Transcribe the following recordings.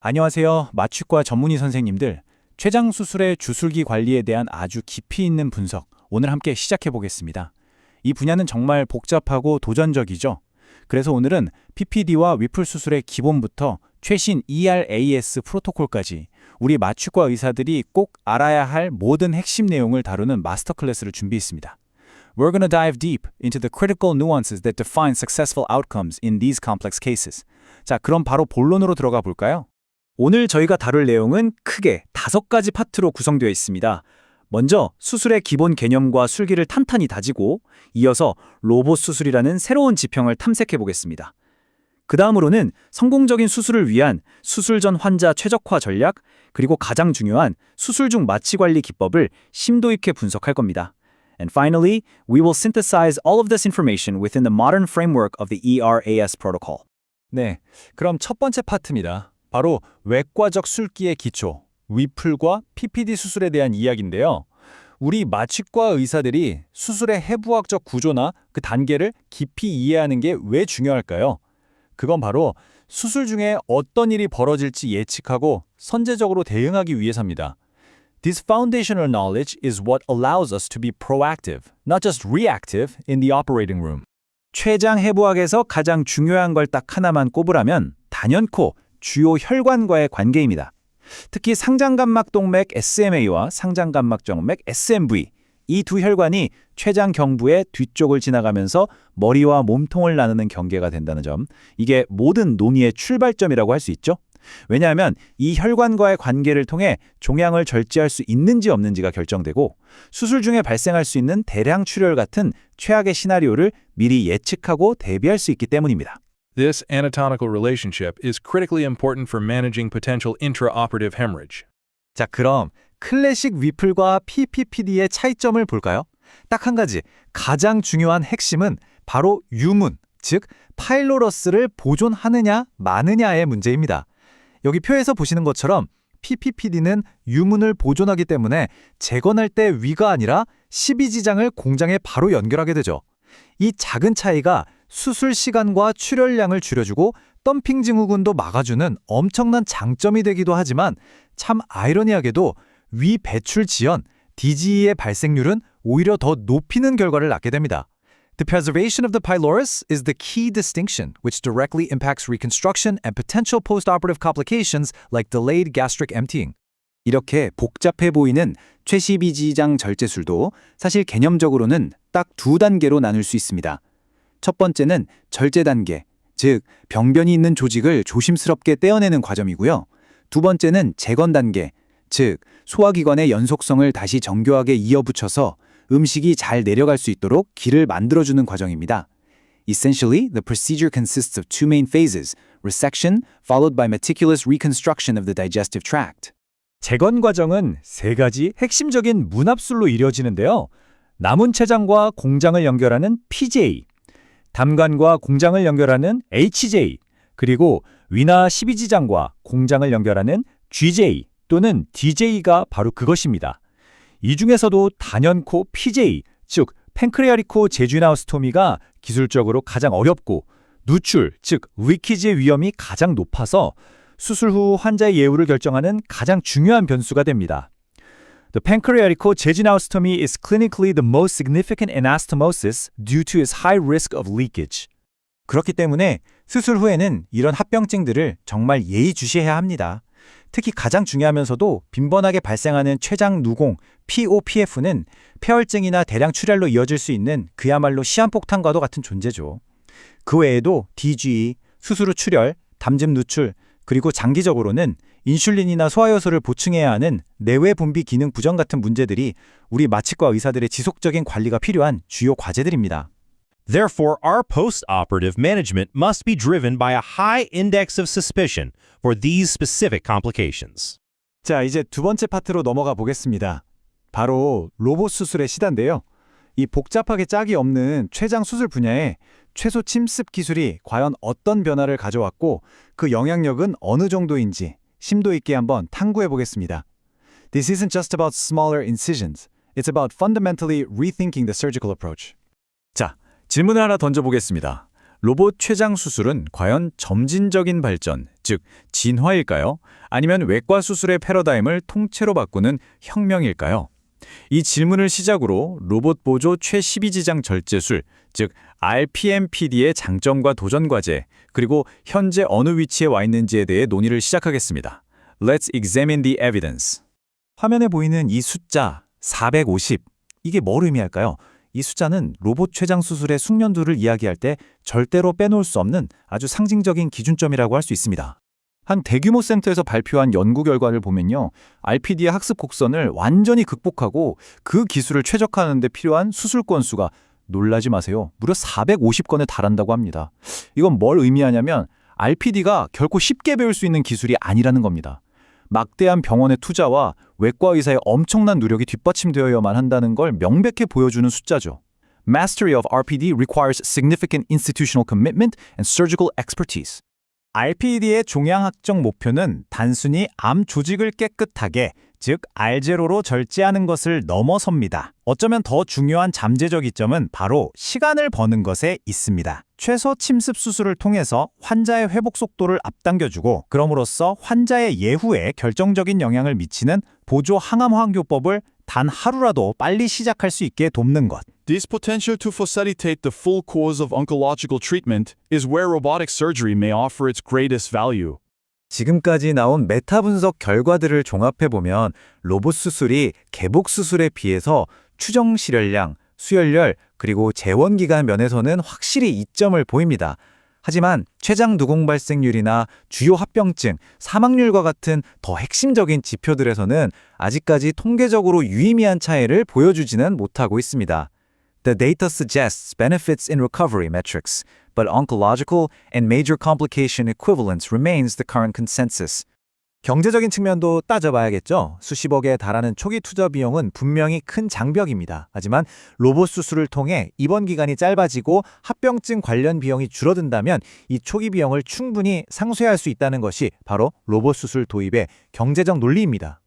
안녕하세요. 마취과 전문의 선생님들. 췌장 수술의 주술기 관리에 대한 아주 깊이 있는 분석, 오늘 함께 시작해 보겠습니다. 이 분야는 정말 복잡하고 도전적이죠. 그래서 오늘은 PPD와 위풀 수술의 기본부터 최신 ERAS 프로토콜까지 우리 마취과 의사들이 꼭 알아야 할 모든 핵심 내용을 다루는 마스터 클래스를 준비했습니다. We're gonna dive deep into the critical nuances that define successful outcomes in these complex cases. 자, 그럼 바로 본론으로 들어가 볼까요? 오늘 저희가 다룰 내용은 크게 5가지 파트로 구성되어 있습니다. 먼저 수술의 기본 개념과 술기를 탄탄히 다지고 이어서 로봇 수술이라는 새로운 지평을 탐색해 보겠습니다. 그 다음으로는 성공적인 수술을 위한 수술 전 환자 최적화 전략, 그리고 가장 중요한 수술 중 마취 관리 기법을 심도 있게 분석할 겁니다. And finally, we will synthesize all of this information within the modern framework of the ERAS protocol. 네, 그럼 첫 번째 파트입니다. 바로 외과적 술기의 기초, 위풀과 PPD 수술에 대한 이야기인데요. 우리 마취과 의사들이 수술의 해부학적 구조나 그 단계를 깊이 이해하는 게 왜 중요할까요? 그건 바로 수술 중에 어떤 일이 벌어질지 예측하고 선제적으로 대응하기 위해서입니다. This foundational knowledge is what allows us to be proactive, not just reactive, in the operating room. 췌장 해부학에서 가장 중요한 걸 딱 하나만 꼽으라면 단연코 주요 혈관과의 관계입니다. 특히 상장간막동맥 SMA와 상장간막정맥 SMV, 이 두 혈관이 췌장 경부의 뒤쪽을 지나가면서 머리와 몸통을 나누는 경계가 된다는 점, 이게 모든 논의의 출발점이라고 할 수 있죠. 왜냐하면 이 혈관과의 관계를 통해 종양을 절제할 수 있는지 없는지가 결정되고 수술 중에 발생할 수 있는 대량 출혈 같은 최악의 시나리오를 미리 예측하고 대비할 수 있기 때문입니다. This anatomical relationship is critically important for managing potential intraoperative hemorrhage. 자, 그럼 클래식 위플과 PPPD의 차이점을 볼까요? 딱 한 가지, 가장 중요한 핵심은 바로 유문, 즉 파일로러스를 보존하느냐 마느냐의 문제입니다. 여기 표에서 보시는 것처럼 PPPD는 유문을 보존하기 때문에 재건할 때 위가 아니라 12지장을 공장에 바로 연결하게 되죠. 이 작은 차이가 수술 시간과 출혈량을 줄여주고 덤핑 증후군도 막아주는 엄청난 장점이 되기도 하지만 참 아이러니하게도 위 배출 지연, DGE의 발생률은 오히려 더 높이는 결과를 낳게 됩니다. The preservation of the pylorus is the key distinction, which directly impacts reconstruction and potential postoperative complications like delayed gastric emptying. 이렇게 복잡해 보이는 최12지장 절제술도 사실 개념적으로는 딱 2단계로 나눌 수 있습니다. 첫 번째는 절제 단계, 즉 병변이 있는 조직을 조심스럽게 떼어내는 과정이고요. 두 번째는 재건 단계, 즉 소화기관의 연속성을 다시 정교하게 이어붙여서 음식이 잘 내려갈 수 있도록 길을 만들어주는 과정입니다. Essentially, the procedure consists of two main phases, resection followed by meticulous reconstruction of the digestive tract. 재건 과정은 3가지 핵심적인 문합술로 이루어지는데요. 남은 췌장과 공장을 연결하는 PJ, 담관과 공장을 연결하는 HJ, 그리고 위나 12지장과 공장을 연결하는 GJ 또는 DJ가 바로 그것입니다. 이 중에서도 단연코 PJ, 즉 팬크레아리코 제주나우스토미가 기술적으로 가장 어렵고 누출, 즉 리키지의 위험이 가장 높아서 수술 후 환자의 예후를 결정하는 가장 중요한 변수가 됩니다. The pancreatical jejunostomy is clinically the most significant anastomosis due to its high risk of leakage. 그렇기 때문에 수술 후에는 이런 합병증들을 정말 예의주시해야 합니다. 특히 가장 중요하면서도 빈번하게 발생하는 췌장 누공, POPF는 폐혈증이나 대량 출혈로 이어질 수 있는 그야말로 시한폭탄과도 같은 존재죠. 그 외에도 DGE, 수술 후 출혈, 담즙 누출, 그리고 장기적으로는 인슐린이나 소화효소를 보충해야 하는 내외 분비 기능 부정 같은 문제들이 우리 마취과 의사들의 지속적인 관리가 필요한 주요 과제들입니다. Therefore, our post-operative management must be driven by a high index of suspicion for these specific complications. 자, 이제 두 번째 파트로 넘어가 보겠습니다. 바로 로봇 수술의 시대인데요. 이 복잡하게 짝이 없는 췌장 수술 분야에 최소 침습 기술이 과연 어떤 변화를 가져왔고 그 영향력은 어느 정도인지 심도 있게 한번 탐구해 보겠습니다. This isn't just about smaller incisions. It's about fundamentally rethinking the surgical approach. 자, 질문을 하나 던져보겠습니다. 로봇 췌장 수술은 과연 점진적인 발전, 즉 진화일까요? 아니면 외과 수술의 패러다임을 통째로 바꾸는 혁명일까요? 이 질문을 시작으로 로봇 보조 최12지장 절제술, 즉 RPMPD의 장점과 도전 과제, 그리고 현재 어느 위치에 와 있는지에 대해 논의를 시작하겠습니다. Let's examine the evidence. 화면에 보이는 이 숫자 450, 이게 뭘 의미할까요? 이 숫자는 로봇 췌장 수술의 숙련도를 이야기할 때 절대로 빼놓을 수 없는 아주 상징적인 기준점이라고 할 수 있습니다. 한 대규모 센터에서 발표한 연구 결과를 보면요, RPD의 학습 곡선을 완전히 극복하고 그 기술을 최적화하는 데 필요한 수술 건수가, 놀라지 마세요, 무려 450건에 달한다고 합니다. 이건 뭘 의미하냐면 RPD가 결코 쉽게 배울 수 있는 기술이 아니라는 겁니다. 막대한 병원의 투자와 외과 의사의 엄청난 노력이 뒷받침되어야만 한다는 걸 명백히 보여주는 숫자죠. Mastery of RPD requires significant institutional commitment and surgical expertise. RPD의 종양학적 목표는 단순히 암 조직을 깨끗하게, 즉 R0로 절제하는 것을 넘어섭니다. 어쩌면 더 중요한 잠재적 이점은 바로 시간을 버는 것에 있습니다. 최소 침습 수술을 통해서 환자의 회복 속도를 앞당겨주고, 그럼으로써 환자의 예후에 결정적인 영향을 미치는 보조 항암 환교법을 단 하루라도 빨리 시작할 수 있게 돕는 것. This potential to facilitate the full course of oncological treatment is where robotic surgery may offer its greatest value. 지금까지 나온 메타 분석 결과들을 종합해보면 로봇 수술이 개복 수술에 비해서 추정 실혈량, 수혈열, 그리고 재원 기간 면에서는 확실히 이점을 보입니다. 하지만 췌장 누공 발생률이나 주요 합병증, 사망률과 같은 더 핵심적인 지표들에서는 아직까지 통계적으로 유의미한 차이를 보여주지는 못하고 있습니다. The data suggests benefits in recovery metrics, but oncological and major complication equivalence remains the current consensus. 경제적인 측면도 따져봐야겠죠. 수십억에 달하는 초기 투자 비용은 분명히 큰 장벽입니다. 하지만 로봇 수술을 통해 입원 기간이 짧아지고 합병증 관련 비용이 줄어든다면 이 초기 비용을 충분히 상쇄할 수 있다는 것이 바로 로봇 수술 도입의 경제적 논리입니다.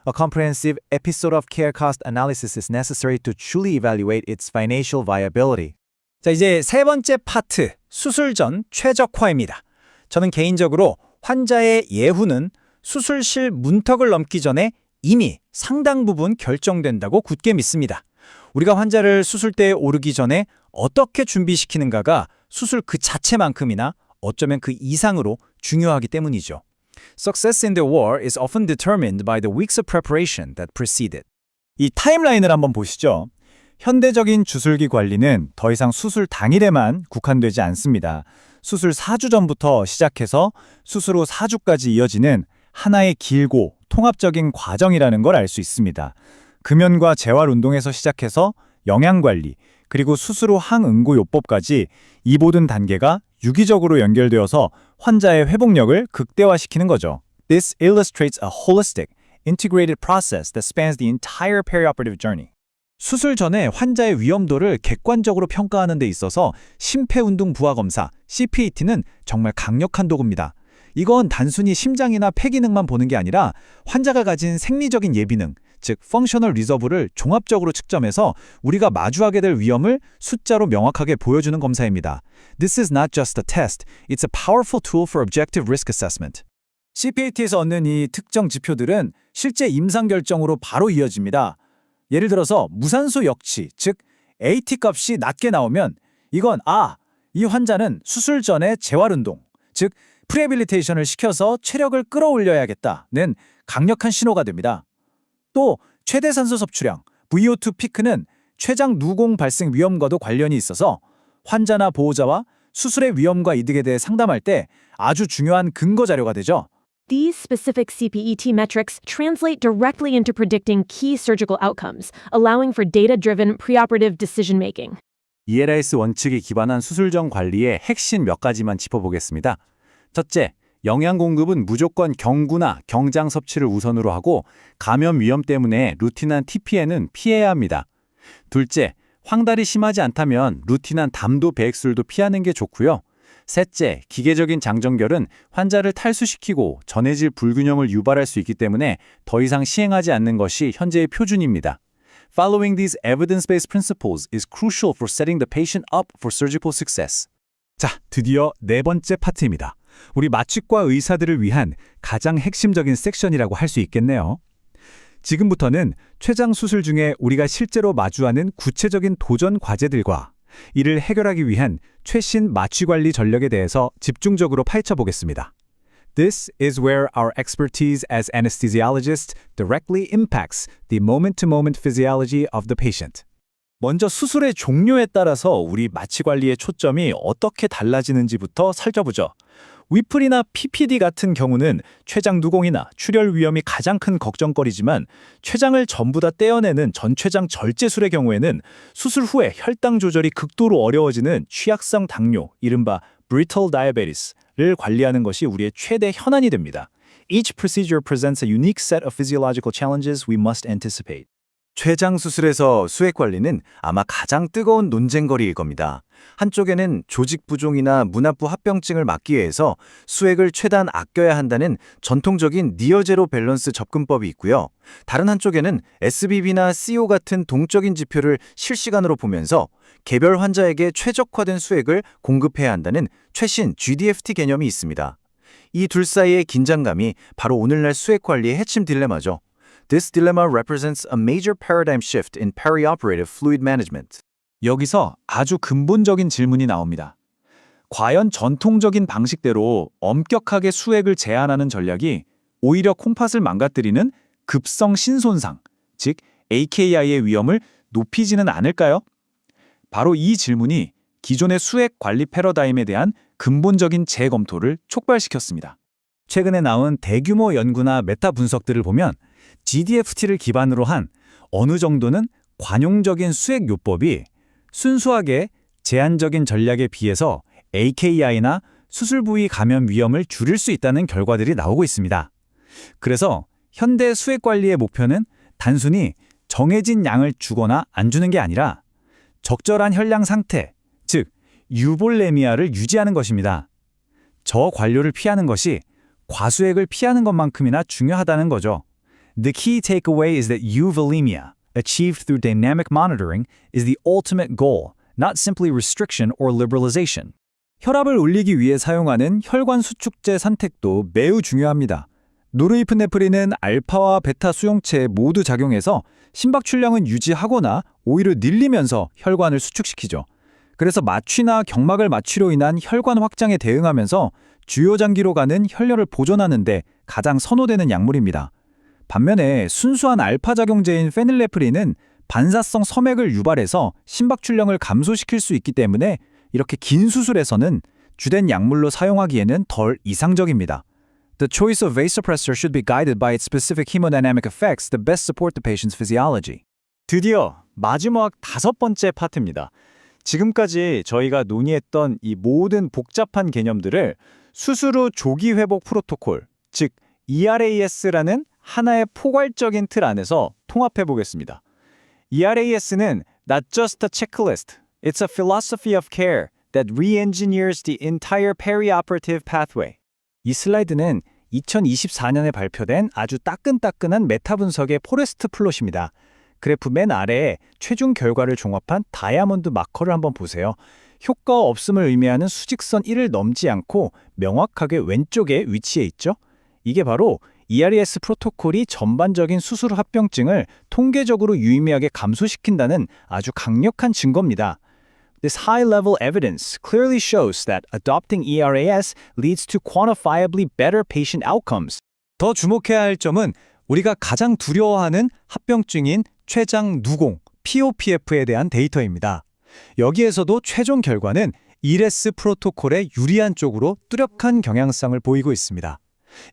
A comprehensive episode of care cost analysis is necessary to truly evaluate its financial viability. 자, 이제 세 번째 파트, 수술 전 최적화입니다. 저는 개인적으로 환자의 예후는 수술실 문턱을 넘기 전에 이미 상당 부분 결정된다고 굳게 믿습니다. 우리가 환자를 수술대에 오르기 전에 어떻게 준비시키는가가 수술 그 자체만큼이나 어쩌면 그 이상으로 중요하기 때문이죠. Success in the war is often determined by the weeks of preparation that precede it. 이 타임라인을 한번 보시죠. 현대적인 주술기 관리는 더 이상 수술 당일에만 국한되지 않습니다. 수술 4주 전부터 시작해서 수술 후 4주까지 이어지는 하나의 길고 통합적인 과정이라는 걸 알 수 있습니다. 금연과 재활 운동에서 시작해서 영양관리, 그리고 수술 후 항응고요법까지 이 모든 단계가 유기적으로 연결되어서 환자의 회복력을 극대화시키는 거죠. This illustrates a holistic, integrated process that spans the entire perioperative journey. 수술 전에 환자의 위험도를 객관적으로 평가하는 데 있어서 심폐운동 부하 검사, CPAT는 정말 강력한 도구입니다. 이건 단순히 심장이나 폐 기능만 보는 게 아니라 환자가 가진 생리적인 예비능, 즉 functional reserve를 종합적으로 측정해서 우리가 마주하게 될 위험을 숫자로 명확하게 보여주는 검사입니다. This is not just a test, it's a powerful tool for objective risk assessment. CPAT에서 얻는 이 특정 지표들은 실제 임상 결정으로 바로 이어집니다. 예를 들어서 무산소 역치, 즉 AT 값이 낮게 나오면 이건 이 환자는 수술 전에 재활운동, 즉 프리해빌리테이션을 시켜서 체력을 끌어올려야겠다는 강력한 신호가 됩니다. 또 최대 산소 섭취량, VO2 피크는 췌장 누공 발생 위험과도 관련이 있어서 환자나 보호자와 수술의 위험과 이득에 대해 상담할 때 아주 중요한 근거 자료가 되죠. These specific CPET metrics translate directly into predicting key surgical outcomes, allowing for data-driven preoperative decision-making. ELIS 원칙에 기반한 수술 전 관리의 핵심 몇 가지만 짚어보겠습니다. 첫째, 영양 공급은 무조건 경구나 경장 섭취를 우선으로 하고 감염 위험 때문에 루틴한 TPN은 피해야 합니다. 둘째, 황달이 심하지 않다면 루틴한 담도 배액술도 피하는 게 좋고요. 셋째, 기계적인 장정결은 환자를 탈수시키고 전해질 불균형을 유발할 수 있기 때문에 더 이상 시행하지 않는 것이 현재의 표준입니다. Following these evidence-based principles is crucial for setting the patient up for surgical success. 자, 드디어 네 번째 파트입니다. 우리 마취과 의사들을 위한 가장 핵심적인 섹션이라고 할 수 있겠네요. 지금부터는 췌장 수술 중에 우리가 실제로 마주하는 구체적인 도전 과제들과 이를 해결하기 위한 최신 마취관리 전략에 대해서 집중적으로 파헤쳐 보겠습니다. This is where our expertise as anesthesiologists directly impacts the moment-to-moment physiology of the patient. 먼저 수술의 종류에 따라서 우리 마취 관리의 초점이 어떻게 달라지는지부터 살펴보죠. 위플이나 PPD 같은 경우는 췌장 누공이나 출혈 위험이 가장 큰 걱정거리지만 췌장을 전부 다 떼어내는 전췌장 절제술의 경우에는 수술 후에 혈당 조절이 극도로 어려워지는 취약성 당뇨, 이른바 brittle diabetes를 관리하는 것이 우리의 최대 현안이 됩니다. Each procedure presents a unique set of physiological challenges we must anticipate. 췌장 수술에서 수액 관리는 아마 가장 뜨거운 논쟁거리일 겁니다. 한쪽에는 조직 부종이나 문합부 합병증을 막기 위해서 수액을 최대한 아껴야 한다는 전통적인 니어제로 밸런스 접근법이 있고요. 다른 한쪽에는 SBB나 CO 같은 동적인 지표를 실시간으로 보면서 개별 환자에게 최적화된 수액을 공급해야 한다는 최신 GDFT 개념이 있습니다. 이 둘 사이의 긴장감이 바로 오늘날 수액 관리의 핵심 딜레마죠. This dilemma represents a major paradigm shift in perioperative fluid management. 여기서 아주 근본적인 질문이 나옵니다. 과연 전통적인 방식대로 엄격하게 수액을 제한하는 전략이 오히려 콩팥을 망가뜨리는 급성 신손상, 즉 AKI의 위험을 높이지는 않을까요? 바로 이 질문이 기존의 수액 관리 패러다임에 대한 근본적인 재검토를 촉발시켰습니다. 최근에 나온 대규모 연구나 메타 분석들을 보면 GDFT를 기반으로 한 어느 정도는 관용적인 수액 요법이 순수하게 제한적인 전략에 비해서 AKI나 수술 부위 감염 위험을 줄일 수 있다는 결과들이 나오고 있습니다. 그래서 현대 수액 관리의 목표는 단순히 정해진 양을 주거나 안 주는 게 아니라 적절한 혈량 상태, 즉 유볼레미아를 유지하는 것입니다. 저관료를 피하는 것이 과수액을 피하는 것만큼이나 중요하다는 거죠. The key takeaway is that euvolemia, achieved through dynamic monitoring, is the ultimate goal, not simply restriction or liberalization. 혈압을 올리기 위해 사용하는 혈관 수축제 선택도 매우 중요합니다. 노르이프네프린은 알파와 베타 수용체에 모두 작용해서 심박 출량은 유지하거나 오히려 늘리면서 혈관을 수축시키죠. 그래서 마취나 경막을 마취로 인한 혈관 확장에 대응하면서 주요 장기로 가는 혈류를 보존하는 데 가장 선호되는 약물입니다. 반면에 순수한 알파 작용제인 페닐레프린은 반사성 섬액을 유발해서 심박 출량을 감소시킬 수 있기 때문에 이렇게 긴 수술에서는 주된 약물로 사용하기에는 덜 이상적입니다. The choice of vasopressor should be guided by its specific hemodynamic effects that best support the patient's physiology. 드디어 마지막 5번째 파트입니다. 지금까지 저희가 논의했던 이 모든 복잡한 개념들을 수술 후 조기 회복 프로토콜, 즉 ERAS라는 하나의 포괄적인 틀 안에서 통합해 보겠습니다. ERAS는 not just a checklist, it's a philosophy of care that re-engineers the entire perioperative pathway. 이 슬라이드는 2024년에 발표된 아주 따끈따끈한 메타 분석의 포레스트 플롯입니다. 그래프 맨 아래에 최종 결과를 종합한 다이아몬드 마커를 한번 보세요. 효과 없음을 의미하는 수직선 1을 넘지 않고 명확하게 왼쪽에 위치해 있죠. 이게 바로 ERAS 프로토콜이 전반적인 수술 합병증을 통계적으로 유의미하게 감소시킨다는 아주 강력한 증거입니다. This high-level evidence clearly shows that adopting ERAS leads to quantifiably better patient outcomes. 더 주목해야 할 점은 우리가 가장 두려워하는 합병증인 췌장 누공, POPF에 대한 데이터입니다. 여기에서도 최종 결과는 ERAS 프로토콜에 유리한 쪽으로 뚜렷한 경향성을 보이고 있습니다.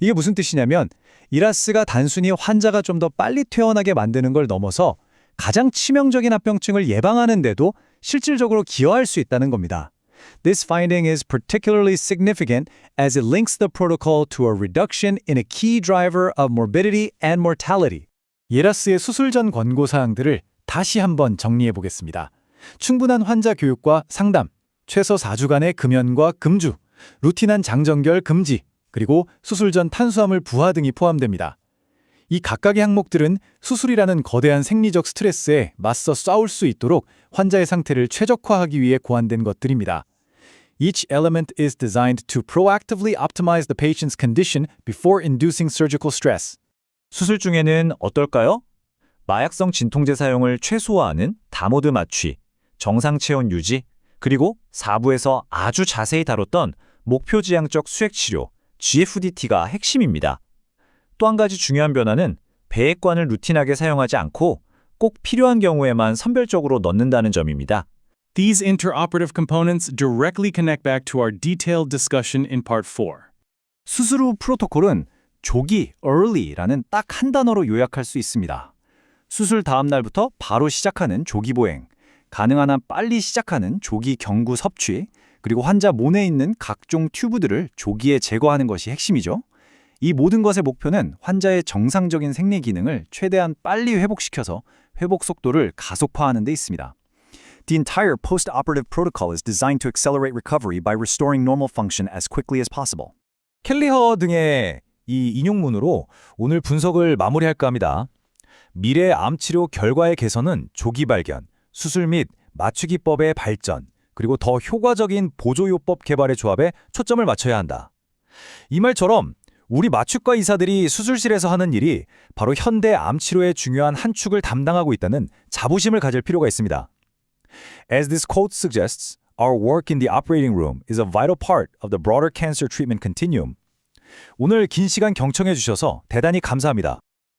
이게 무슨 뜻이냐면 ERAS가 단순히 환자가 좀 더 빨리 퇴원하게 만드는 걸 넘어서 가장 치명적인 합병증을 예방하는 데도 실질적으로 기여할 수 있다는 겁니다. This finding is particularly significant as it links the protocol to a reduction in a key driver of morbidity and mortality. ERAS의 수술 전 권고 사항들을 다시 한번 정리해 보겠습니다. 충분한 환자 교육과 상담, 최소 4주간의 금연과 금주, 루틴한 장정결 금지, 그리고 수술 전 탄수화물 부하 등이 포함됩니다. 이 각각의 항목들은 수술이라는 거대한 생리적 스트레스에 맞서 싸울 수 있도록 환자의 상태를 최적화하기 위해 고안된 것들입니다. Each element is designed to proactively optimize the patient's condition before inducing surgical stress. 수술 중에는 어떨까요? 마약성 진통제 사용을 최소화하는 다모드 마취, 정상 체온 유지, 그리고 4부에서 아주 자세히 다뤘던 목표 지향적 수액 치료, GFDT가 핵심입니다. 또 한 가지 중요한 변화는 배액관을 루틴하게 사용하지 않고 꼭 필요한 경우에만 선별적으로 넣는다는 점입니다. These interoperative components directly connect back to our detailed discussion in Part 4. 수술 후 프로토콜은 조기, early라는 딱 한 단어로 요약할 수 있습니다. 수술 다음 날부터 바로 시작하는 조기 보행, 가능한 한 빨리 시작하는 조기 경구 섭취, 그리고 환자 몸에 있는 각종 튜브들을 조기에 제거하는 것이 핵심이죠. 이 모든 것의 목표는 환자의 정상적인 생리 기능을 최대한 빨리 회복시켜서 회복 속도를 가속화하는 데 있습니다. The entire post-operative protocol is designed to accelerate recovery by restoring normal function as quickly as possible. 켈리허 등의 이 인용문으로 오늘 분석을 마무리할까 합니다. 미래 암치료 결과의 개선은 조기 발견, 수술 및 맞추기법의 발전, 그리고 더 효과적인 보조요법 개발의 조합에 초점을 맞춰야 한다. 이 말처럼 우리 마취과 의사들이 수술실에서 하는 일이 바로 현대 암치료의 중요한 한 축을 담당하고 있다는 자부심을 가질 필요가 있습니다. As this quote suggests, our work in the operating room is a vital part of the broader cancer treatment continuum. 오늘 긴 시간 경청해 주셔서 대단히 감사합니다.